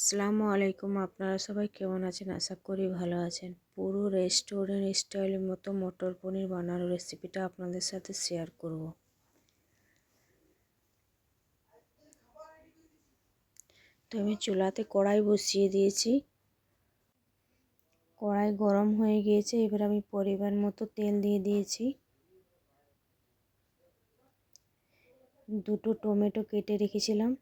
আসসালামু আলাইকুম। আপনারা সবাই কেমন আছেন? আশা করি ভালো আছেন। পুরো রেস্টুরেন্ট স্টাইলের মতো মটর পনির বানানোর রেসিপিটা আপনাদের সাথে শেয়ার করব। তো আমি চুলাতে কড়াই বসিয়ে দিয়েছি। কড়াই গরম হয়ে গিয়েছে। এবার আমি পরিমাণ মতো তেল দিয়ে দিয়েছি। দুটো টমেটো কেটে রেখেছিলাম,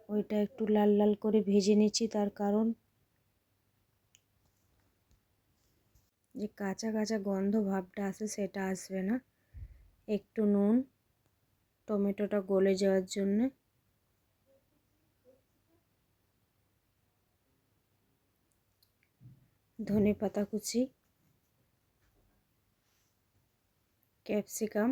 ওইটা একটু লাল লাল করে ভেজে নিচ্ছি। তার কারণ যে কাঁচা কাঁচা গন্ধ ভাবটা আসে সেটা আসবে না। একটু নুন, টমেটোটা গলে যাওয়ার জন্য। ধনে পাতা কুচি, ক্যাপসিকাম,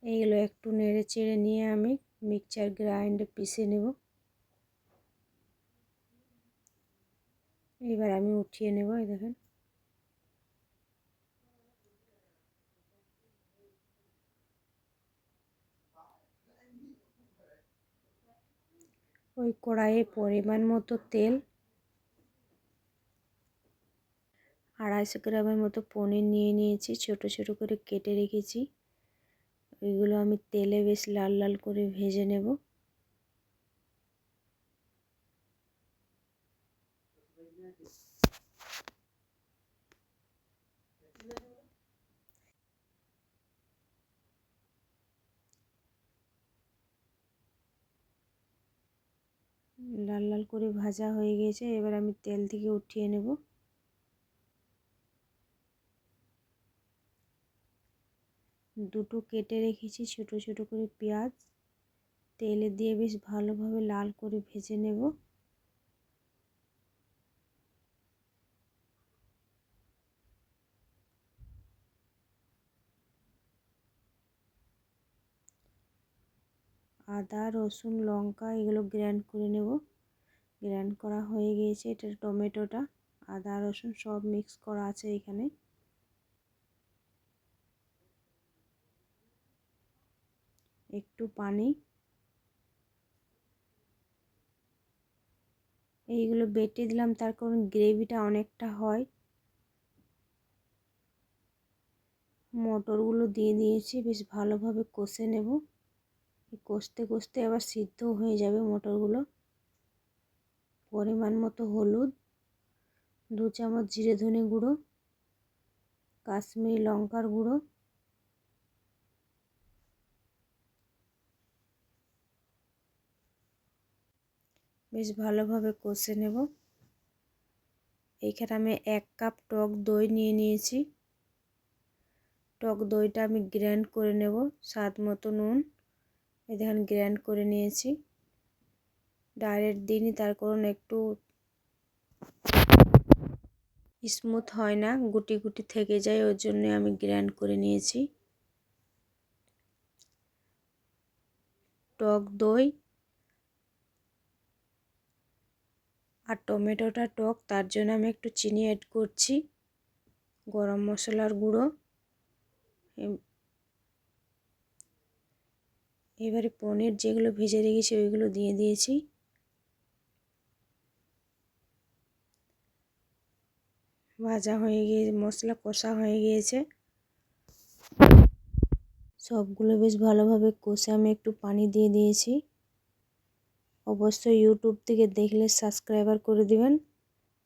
এইগুলো একটু নেড়ে চেড়ে নিয়ে আমি মিক্সচার গ্রাইন্ডে পিষে নেব। এবার আমি উঠিয়ে নেব। এই দেখেন, ওই কড়াইয়ে পরিমাণ মতো তেল, 250 গ্রামের মতো পনির নিয়ে নিয়েছি, ছোট ছোট করে কেটে রেখেছি। ওইগুলো আমি তেলে বেশ লাল লাল করে ভেজে নেব। লাল লাল করে ভাজা হয়ে গিয়েছে। এবার আমি তেল থেকে উঠিয়ে নেব। দুটো কেটে রেখেছি ছোট ছোট করে পেঁয়াজ তেলে দিয়ে বেশ ভালোভাবে লাল করে ভেজে নেব। আদা, রসুন, লঙ্কা এগুলো গ্রাইন্ড করে নেব। গ্রাইন্ড করা হয়ে গিয়েছে। এটা টমেটোটা, আদা রসুন সব মিক্স করা আছে এখানে। একটু পানি, এইগুলো বেটে দিলাম তার কারণ গ্রেভিটা অনেকটা হয়। মটরগুলো দিয়ে দিয়েছি, বেশ ভালোভাবে কষে নেব। কষতে কষতে আবার সিদ্ধ হয়ে যাবে মটরগুলো। পরিমাণ মতো হলুদ, 2 চামচ জিরে ধনে গুঁড়ো, কাশ্মীরি লঙ্কার গুঁড়ো, বেশ ভালোভাবে কষে নেব। এইখানে আমি 1 কাপ টক দই নিয়ে নিয়েছি। টক দইটা আমি গ্রাইন্ড করে নেব। স্বাদ মতো নুন, এই দেখেন গ্রাইন্ড করে নিয়েছি। ডাইরেক্ট দিইনি তার কারণ একটু স্মুথ হয় না, গুটি গুটি থেকে যায়, ওর জন্য আমি গ্রাইন্ড করে নিয়েছি। টক দই আর টমেটোটা টক, তার জন্য আমি একটু চিনি অ্যাড করছি। গরম মশলার গুঁড়ো, এবারে পনির যেগুলো ভেজে রেখেছি ওইগুলো দিয়ে দিয়েছি। ভাজা হয়ে গিয়ে মশলা কষা হয়ে গিয়েছে। সবগুলো বেশ ভালোভাবে কষে আমি একটু পানি দিয়ে দিয়েছি। অবশ্যই ইউটিউব থেকে দেখলে সাবস্ক্রাইবার করে দিবেন,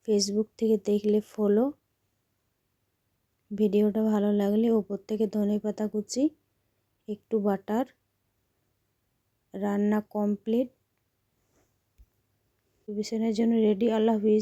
ফেসবুক থেকে দেখলে ফলো। ভিডিওটা ভালো লাগলে ওপর থেকে ধনেপাতা কুচি, একটু বাটার। রান্না কমপ্লিট। পরিবেশনের জন্য রেডি। আল্লাহ হাফিজ।